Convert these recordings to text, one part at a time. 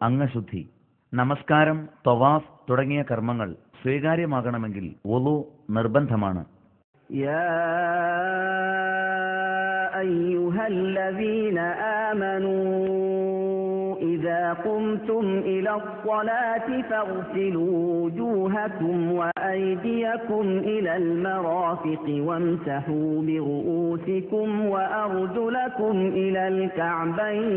അംഗശുദ്ധി. നമസ്കാരം, തവാഫ് തുടങ്ങിയ കർമ്മങ്ങൾ സ്വീകാര്യമാകണമെങ്കിൽ വുളു നിർബന്ധമാണ്. യാ അയ്യുഹല്ലദീന ആമനൂ ഇദാ ഖുംതും ഇലസ്സലാത്തി ഫഗ്സിലൂ വൂജൂഹകും വഅയ്ദിയകും ഇലൽ മറാഫിഖി വംസഹൂ ബിറുഊസികും വഅർജുലകും ഇലൽ കഅബൈൻ.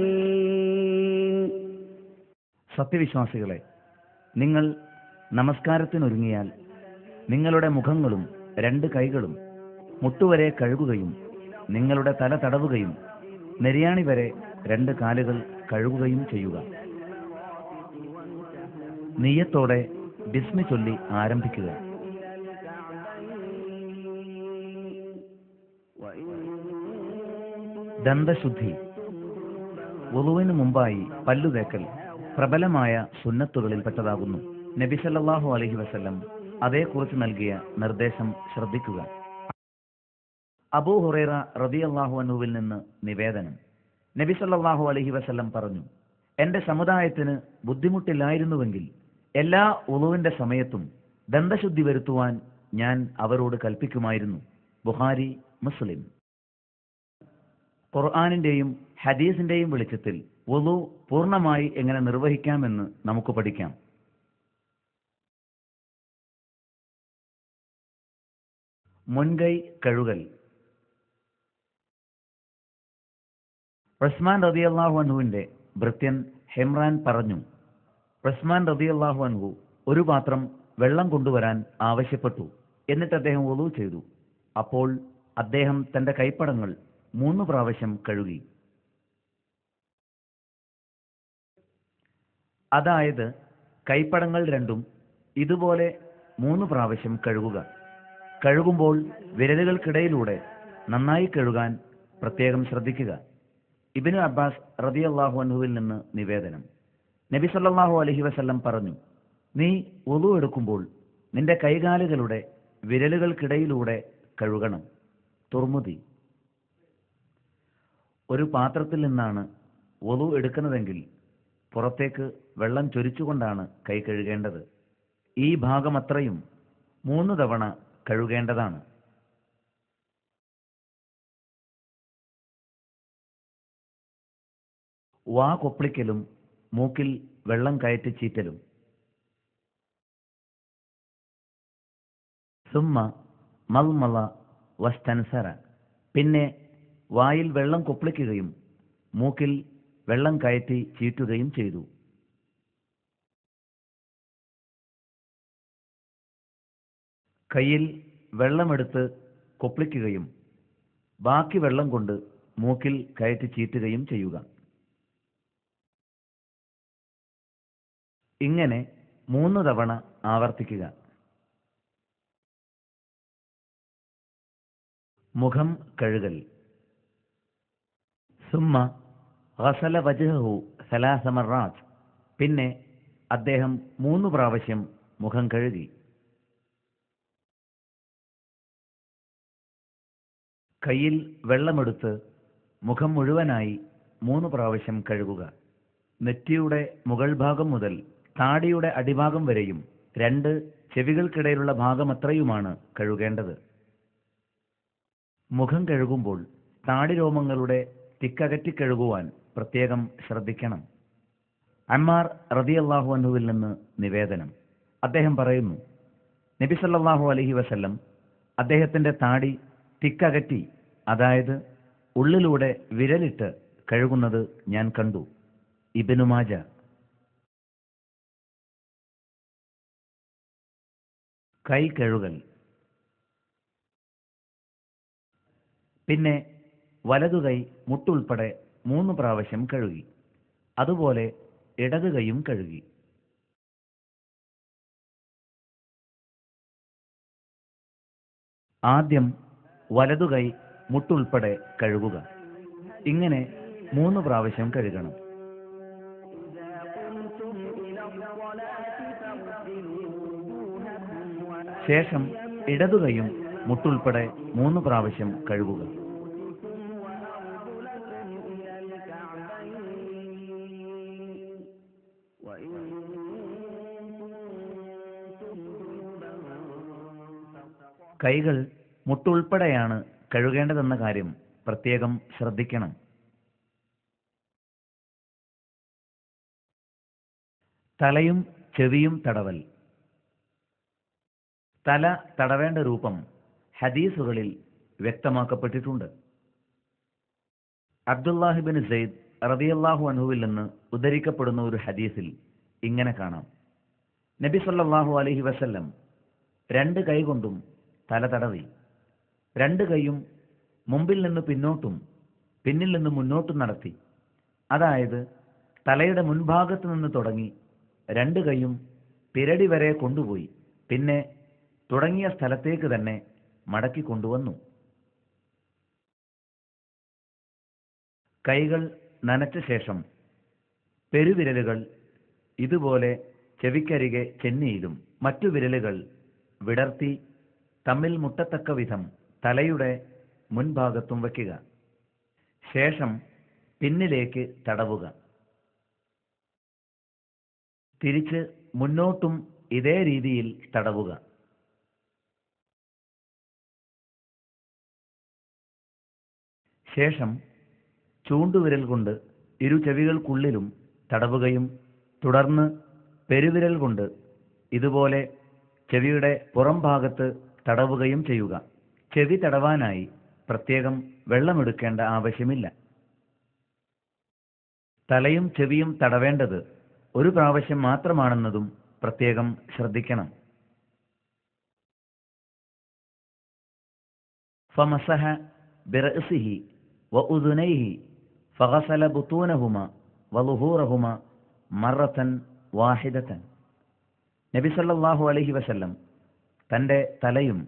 സത്യവിശ്വാസികളെ, നിങ്ങൾ നമസ്കാരത്തിനൊരുങ്ങിയാൽ നിങ്ങളുടെ മുഖങ്ങളും 2 കൈകളും മുട്ടുവരെ കഴുകുകയും നിങ്ങളുടെ തല തടവുകയും നെരിയാണി വരെ 2 കാലുകൾ കഴുകുകയും ചെയ്യുക. നിയ്യത്തോടെ ബിസ്മി ചൊല്ലി ആരംഭിക്കുക. ദന്തശുദ്ധി. വുളുവിന് മുമ്പായി പല്ലുതേക്കൽ പ്രബലമായ സുന്നത്തുകളിൽപ്പെട്ടതാകുന്നു. നബി സല്ലല്ലാഹു അലൈഹി വസല്ലം അതേക്കുറിച്ച് നൽകിയ നിർദ്ദേശം ശ്രദ്ധിക്കുക. അബൂ ഹുറൈറ റളിയല്ലാഹു അൻഹുവിൽ നിന്ന് നിവേദനം. നബി സല്ലല്ലാഹു അലൈഹി വസല്ലം പറഞ്ഞു, എന്റെ സമുദായത്തിന് ബുദ്ധിമുട്ടില്ലായിരുന്നുവെങ്കിൽ എല്ലാ വുളുവിന്റെ സമയത്തും ദന്തശുദ്ധി വരുത്തുവാൻ ഞാൻ അവരോട് കൽപ്പിക്കുമായിരുന്നു. ബുഖാരി, മുസ്ലിം. ഖുർആനിന്റെയും ഹദീസിന്റെയും വെളിച്ചത്തിൽ വുളു പൂർണ്ണമായി എങ്ങനെ നിർവഹിക്കാമെന്ന് നമുക്ക് പഠിക്കാം. മുൻകൈ കഴുകൽ. ഉസ്മാൻ റളിയല്ലാഹു അൻഹുവിന്റെ ഭൃത്യൻ ഹിമ്രാൻ പറഞ്ഞു, ഉസ്മാൻ റളിയല്ലാഹു അൻഹു ഒരു പാത്രം വെള്ളം കൊണ്ടുവരാൻ ആവശ്യപ്പെട്ടു. എന്നിട്ട് അദ്ദേഹം വുളു ചെയ്തു. അപ്പോൾ അദ്ദേഹം തന്റെ കൈപ്പടങ്ങൾ 3 പ്രാവശ്യം കഴുകി. അതായത് കൈപ്പടങ്ങൾ രണ്ടും ഇതുപോലെ 3 പ്രാവശ്യം കഴുകുക. കഴുകുമ്പോൾ വിരലുകൾക്കിടയിലൂടെ നന്നായി കഴുകാൻ പ്രത്യേകം ശ്രദ്ധിക്കുക. ഇബ്നു അബ്ബാസ് റളിയല്ലാഹു അൻഹുവിൽ നിന്ന് നിവേദനം. നബി സല്ലല്ലാഹു അലൈഹി വസല്ലം പറഞ്ഞു, നീ വുളു എടുക്കുമ്പോൾ നിന്റെ കൈകാലുകളുടെ വിരലുകൾക്കിടയിലൂടെ കഴുകണം. തുർമുദി. ഒരു പാത്രത്തിൽ നിന്നാണ് വുളു എടുക്കുന്നതെങ്കിൽ പുറത്തേക്ക് വെള്ളം ചൊരിച്ചുകൊണ്ടാണ് കൈ കഴുകേണ്ടത്. ഈ ഭാഗമത്രയും 3 തവണ കഴുകേണ്ടതാണ്. വാ കൊപ്പിളിക്കലും മൂക്കിൽ വെള്ളം കയറ്റി ചീറ്റലും. സുമ്മ മൽമല വസ്തൻസര. പിന്നെ വായിൽ വെള്ളം കൊപ്പിളിക്കുകയും മൂക്കിൽ വെള്ളം കയറ്റി ചീറ്റുകയും ചെയ്തു. കയ്യിൽ വെള്ളമെടുത്ത് കൊപ്പിളിക്കുകയും ബാക്കി വെള്ളം കൊണ്ട് മൂക്കിൽ കയറ്റി ചീറ്റുകയും ചെയ്യുക. ഇങ്ങനെ 3 തവണ ആവർത്തിക്കുക. മുഖം കഴുകൽ. സുമ്മ ഗസല വജ്ഹഹു 3 മർറാത്ത്. പിന്നെ അദ്ദേഹം 3 പ്രാവശ്യം മുഖം കഴുകി. കയ്യിൽ വെള്ളമെടുത്ത് മുഖം മുഴുവനായി 3 പ്രാവശ്യം കഴുകുക. നെറ്റിയുടെ മുകൾ ഭാഗം മുതൽ താടിയുടെ അടിഭാഗം വരെയും 2 ചെവികൾക്കിടയിലുള്ള ഭാഗമത്രയുമാണ് കഴുകേണ്ടത്. മുഖം കഴുകുമ്പോൾ താടി രോമങ്ങളുടെ തിക്കകറ്റി കഴുകുവാൻ പ്രത്യേകം ശ്രദ്ധിക്കണം. അമ്മാർ റളിയല്ലാഹു അൻഹുവിൽ നിന്ന് നിവേദനം. അദ്ദേഹം പറയുന്നു, നബി സല്ലല്ലാഹു അലൈഹി വസല്ലം അദ്ദേഹത്തിന്റെ താടി തിക്കകറ്റി, അതായത് ഉള്ളിലൂടെ വിരലിട്ട് കഴുകുന്നത് ഞാൻ കണ്ടു. ഇബ്നു മാജ. കൈ കഴുകൽ. പിന്നെ വലതുകൈ മുട്ടുൾപ്പെടെ 3 പ്രാവശ്യം കഴുകി. അതുപോലെ ഇടത് കൈയും കഴുകി. ആദ്യം വലതുകൈ മുട്ടുൾപ്പെടെ കഴുകുക. ഇങ്ങനെ 3 പ്രാവശ്യം കഴുകണം. ശേഷം ഇടതുകൈയും മുട്ടുൾപ്പെടെ 3 പ്രാവശ്യം കഴുകുക. وإن كنتم جنبا فاطهروا. കൈകൾ മുട്ടുൾപ്പെടെയാണ് കഴുകേണ്ടതെന്ന കാര്യം പ്രത്യേകം ശ്രദ്ധിക്കണം. തലയും ചെവിയും തടവൽ. തല തടവേണ്ട രൂപം ഹദീസുകളിൽ വ്യക്തമാക്കപ്പെട്ടിട്ടുണ്ട്. അബ്ദുല്ലാഹിബിൻ സെയ്ദ് റളിയല്ലാഹു അൻഹുവിൽ നിന്ന് ഉദ്ധരിക്കപ്പെടുന്ന ഒരു ഹദീസിൽ ഇങ്ങനെ കാണാം: നബി സല്ലല്ലാഹു അലൈഹി വസല്ലം രണ്ട് കൈകൊണ്ടും തല തടവി. രണ്ട് കൈയും മുമ്പിൽ നിന്ന് പിന്നോട്ടും പിന്നിൽ നിന്ന് മുന്നോട്ടും നടത്തി. അതായത് തലയുടെ മുൻഭാഗത്ത് നിന്ന് തുടങ്ങി രണ്ട് കൈയും പിരടി വരെ കൊണ്ടുപോയി പിന്നെ തുടങ്ങിയ സ്ഥലത്തേക്ക് തന്നെ മടക്കി കൊണ്ടുവന്നു. കൈകൾ നനച്ച ശേഷം പെരുവിരലുകൾ ഇതുപോലെ ചെവിക്കരികെ ചെന്നിയിലും മറ്റു വിരലുകൾ വിടർത്തി തമ്മിൽ മുട്ടത്തക്ക വിധം തലയുടെ മുൻഭാഗത്തും വയ്ക്കുക. ശേഷം പിന്നിലേക്ക് തടവുക. തിരിച്ച് മുന്നോട്ടും ഇതേ രീതിയിൽ തടവുക. ശേഷം ചൂണ്ടുവിരൽ കൊണ്ട് ഇരു ചെവികൾക്കുള്ളിലും തടവുകയും തുടർന്ന് പെരുവിരൽ കൊണ്ട് ഇതുപോലെ ചെവിയുടെ പുറം ഭാഗത്ത് തടവുകയും ചെയ്യുക. ചെവി തടവാനായി പ്രത്യേകം വെള്ളമെടുക്കേണ്ട ആവശ്യമില്ല. തലയും ചെവിയും തടവേണ്ടത് ഒരു പ്രാവശ്യം മാത്രമാണെന്നതും പ്രത്യേകം ശ്രദ്ധിക്കണം. ഫമസഹ ബിറഅസിഹി വഉദുനൈഹി ഫഗസല ബുതൂനഹുമ വളുഹൂറഹുമ മറത്തൻ വാഹിദത്തൻ. നബി സല്ലല്ലാഹു അലൈഹി വസല്ലം തന്റെ തലയും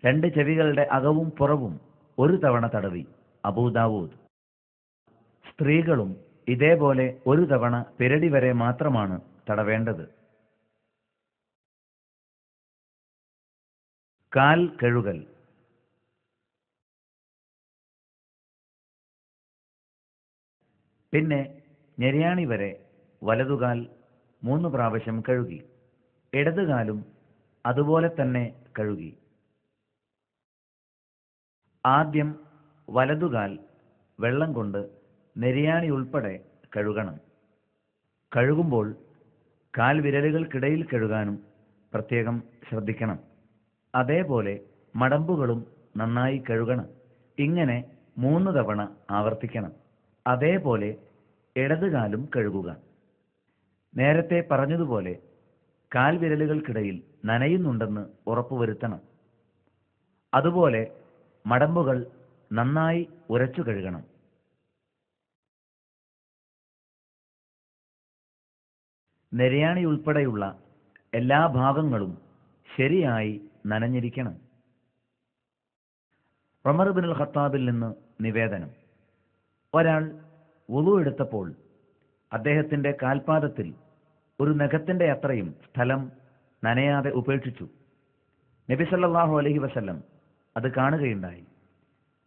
രണ്ട് ചെവികളുടെ അകവും പുറവും ഒരു തവണ തടവി. അബൂദാവൂദ്. സ്ത്രീകളും ഇതേപോലെ ഒരു തവണ പിരടി വരെ മാത്രമാണ് തടവേണ്ടത്. കാൽ കഴുകൽ. പിന്നെ ഞെരിയാണി വരെ വലതുകാൽ 3 പ്രാവശ്യം കഴുകി. ഇടതുകാലും അതുപോലെ തന്നെ കഴുകി. ആദ്യം വലതുകാൽ വെള്ളം കൊണ്ട് നെരിയാണി ഉൾപ്പെടെ കഴുകണം. കഴുകുമ്പോൾ കാൽ വിരലുകൾക്കിടയിൽ കഴുകാനും പ്രത്യേകം ശ്രദ്ധിക്കണം. അതേപോലെ മടമ്പുകളും നന്നായി കഴുകണം. ഇങ്ങനെ 3 തവണ ആവർത്തിക്കണം. അതേപോലെ ഇടതുകാലും കഴുകുക. നേരത്തെ പറഞ്ഞതുപോലെ കാൽ വിരലുകൾക്കിടയിൽ നനയുന്നുണ്ടെന്ന് ഉറപ്പുവരുത്തണം. അതുപോലെ മടമ്പുകൾ നന്നായി ഉരച്ചു കഴുകണം. നെരിയാണി ഉൾപ്പെടെയുള്ള എല്ലാ ഭാഗങ്ങളും ശരിയായി നനഞ്ഞിരിക്കണം. ഉമർ ഇബ്നുൽ ഖത്താബിൽ നിന്ന് നിവേദനം: ഒരാൾ വുളു എടുത്തപ്പോൾ അദ്ദേഹത്തിന്റെ കാൽപാദത്തിൽ ഒരു നഖത്തിന്റെ അത്രയും സ്ഥലം നനയാതെ ഉപേക്ഷിച്ചു. നബി സല്ലല്ലാഹു അലൈഹി വസല്ലം അത് കാണുകയുണ്ടായി.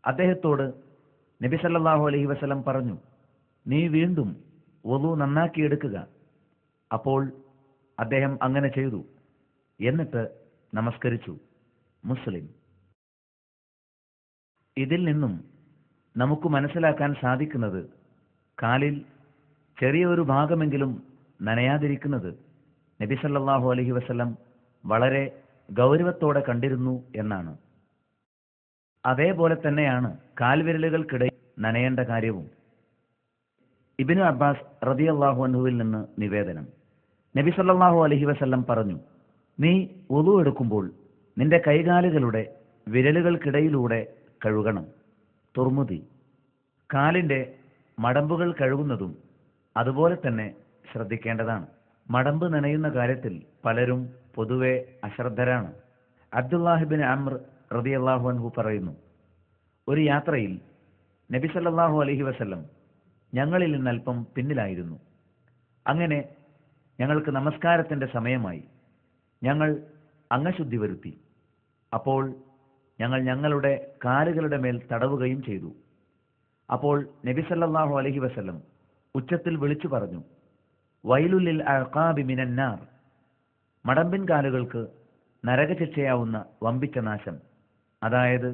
അദ്ദേഹത്തോട് നബി സല്ലല്ലാഹു അലൈഹി വസല്ലം പറഞ്ഞു: നീ വീണ്ടും വുളു നന്നാക്കിയെടുക്കുക. അപ്പോൾ അദ്ദേഹം അങ്ങനെ ചെയ്തു. എന്നിട്ട് നമസ്കരിച്ചു. മുസ്ലിം. ഇതിൽ നിന്നും നമുക്ക് മനസ്സിലാക്കാൻ സാധിക്കുന്നത് കാലിൽ ചെറിയ ഒരു ഭാഗമെങ്കിലും നനയാതിരിക്കുന്നത് നബി സല്ലല്ലാഹു അലൈഹി വസല്ലം വളരെ ഗൗരവത്തോടെ കണ്ടിരുന്നു എന്നാണ്. അതേപോലെ തന്നെയാണ് കാൽവിരലുകൾക്കിടയിൽ നനയേണ്ട കാര്യവും. ഇബ്നു അബ്ബാസ് റളിയല്ലാഹു അൻഹുവിൽ നിന്ന് നിവേദനം: നബി സല്ലല്ലാഹു അലൈഹി വസല്ലം പറഞ്ഞു: നീ വുളു എടുക്കുമ്പോൾ നിന്റെ കൈകാലുകളുടെ വിരലുകൾക്കിടയിലൂടെ കഴുകണം. തുർമുദി. കാലിന്റെ മടമ്പുകൾ കഴുകുന്നതും അതുപോലെ തന്നെ ശ്രദ്ധിക്കേണ്ടതാണ്. മടമ്പ് നനയുന്ന കാര്യത്തിൽ പലരും പൊതുവെ അശ്രദ്ധരാണ്. അബ്ദുല്ലാഹിബിൻ അംർ റളിയല്ലാഹു അൻഹു പറയുന്നു: ഒരു യാത്രയിൽ നബി സല്ലല്ലാഹു അലൈഹി വസല്ലം ഞങ്ങളിൽ നിന്നല്പം പിന്നിലായിരുന്നു. അങ്ങനെ ഞങ്ങൾക്ക് നമസ്കാരത്തിന്റെ സമയമായി. ഞങ്ങൾ അംഗശുദ്ധി വരുത്തി. അപ്പോൾ ഞങ്ങൾ ഞങ്ങളുടെ കാലുകളുടെ മേൽ തടവുകയും ചെയ്തു. അപ്പോൾ നബി സല്ലല്ലാഹു അലൈഹി വസല്ലം ഉച്ചത്തിൽ വിളിച്ചു പറഞ്ഞു: വൈലുലിൽ അഅഖാബി മിനന്നാർ, മടമ്പിൻ കാലുകൾക്ക് നരകശിക്ഷയാവുന്ന വമ്പിച്ച നാശം, അതായത്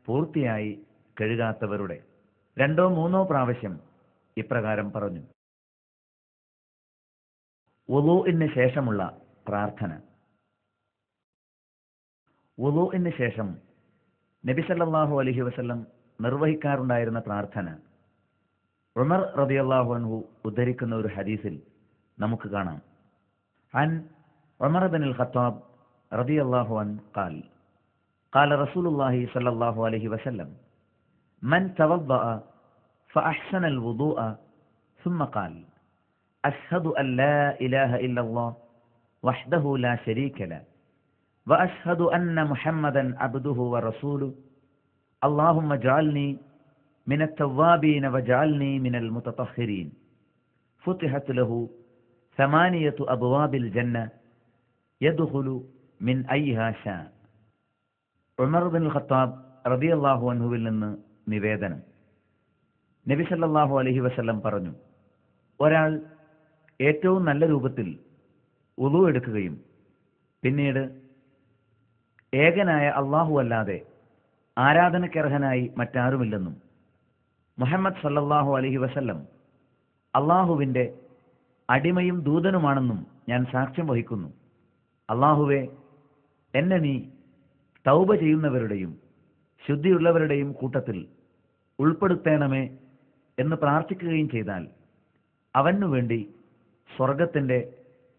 പൂർത്തിയായി കഴുകാത്തവരുടെ. 2-3 പ്രാവശ്യം ഇപ്രകാരം പറഞ്ഞു. വുളൂഇന് ശേഷമുള്ള പ്രാർത്ഥന. വുളൂഇന് ശേഷം നബി സല്ലല്ലാഹു അലൈഹി വസല്ലം നിർവഹിക്കാറുണ്ടായിരുന്ന പ്രാർത്ഥന ഉമർ റളിയല്ലാഹു അൻഹു ഉദ്ധരിക്കുന്ന ഒരു ഹദീസിൽ നമുക്ക് കാണാം. അൻ ഉമർ ഇബ്നുൽ ഖത്താബ് റളിയല്ലാഹു അൻഹു ഖാൽ ഖാല റസൂലുള്ളാഹി സ്വല്ലല്ലാഹു അലൈഹി വസല്ലം മൻ തവദ്ദഅ ഫഅഹ്സന الوضوء ثم قال أشهد أن لا إله إلا الله وحده لا شريك له وأشهد أن محمدا عبده ورسوله اللهم اجعلني من التوابين واجعلني من المتطهرين فتحت له 8 أبواب الجنة يدخل من أيها شاء. ഉമർ ഇബ്നുൽ ഖത്താബ് റളിയല്ലാഹു അൻഹുവിൽ നിന്ന് നിവേദനം. നബി സല്ലല്ലാഹു അലൈഹി വസല്ലം പറഞ്ഞു, ഒരാൾ ഏറ്റവും നല്ല രൂപത്തിൽ വുളു എടുക്കുകയും പിന്നീട് ഏകനായ അല്ലാഹു അല്ലാതെ ആരാധനക്കർഹനായി മറ്റാരുമില്ലെന്നും മുഹമ്മദ് സല്ലല്ലാഹു അലൈഹി വസല്ലം അല്ലാഹുവിൻ്റെ അടിമയും ദൂതനുമാണെന്നും ഞാൻ സാക്ഷ്യം വഹിക്കുന്നു. അല്ലാഹുവേ, എന്നെ നീ തൗബ ചെയ്യുന്നവരുടെയും ശുദ്ധിയുള്ളവരുടെയും കൂട്ടത്തിൽ ഉൾപ്പെടുത്തേണമേ എന്ന് പ്രാർത്ഥിക്കുകയും ചെയ്താൽ അവനു വേണ്ടി സ്വർഗത്തിൻ്റെ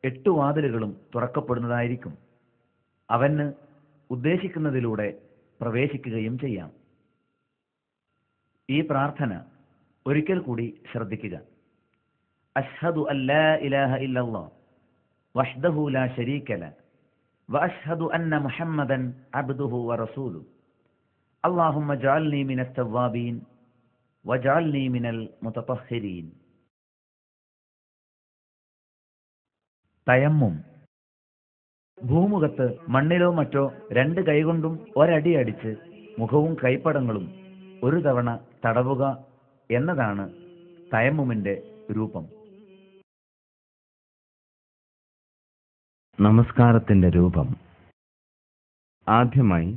8 വാതിലുകളും തുറക്കപ്പെടുന്നതായിരിക്കും. അവന് ഉദ്ദേശിക്കുന്നതിലൂടെ പ്രവേശിക്കുകയും ചെയ്യാം. ഈ പ്രാർത്ഥന ഒരിക്കൽ കൂടി ശ്രദ്ധിക്കുക. അഷ്ഹദു അല്ലാ ഇലാഹ ഇല്ലല്ലാഹ് വഹ്ദഹു ലാ ശരീക ലഹ് വഅഷ്ഹദു അന്ന മുഹമ്മദൻ അബ്ദുഹു വറസൂലുഹു അല്ലാഹുമ്മ ജഅൽനി മിനൽ തവ്വാബീൻ വജഅൽനി മിനൽ മുതതഹ്ഹിരീൻ. തയമ്മും. ഭൂമുഖത്ത് മണ്ണിലോ മറ്റോ 2 കൈകൊണ്ടും ഒരടി അടിച്ച് മുഖവും കൈപ്പടങ്ങളും ഒരു തവണ തടവുക എന്നതാണ് തയമ്മുമിന്റെ രൂപം. നമസ്കാരത്തിന്റെ രൂപം. ആദ്യമായി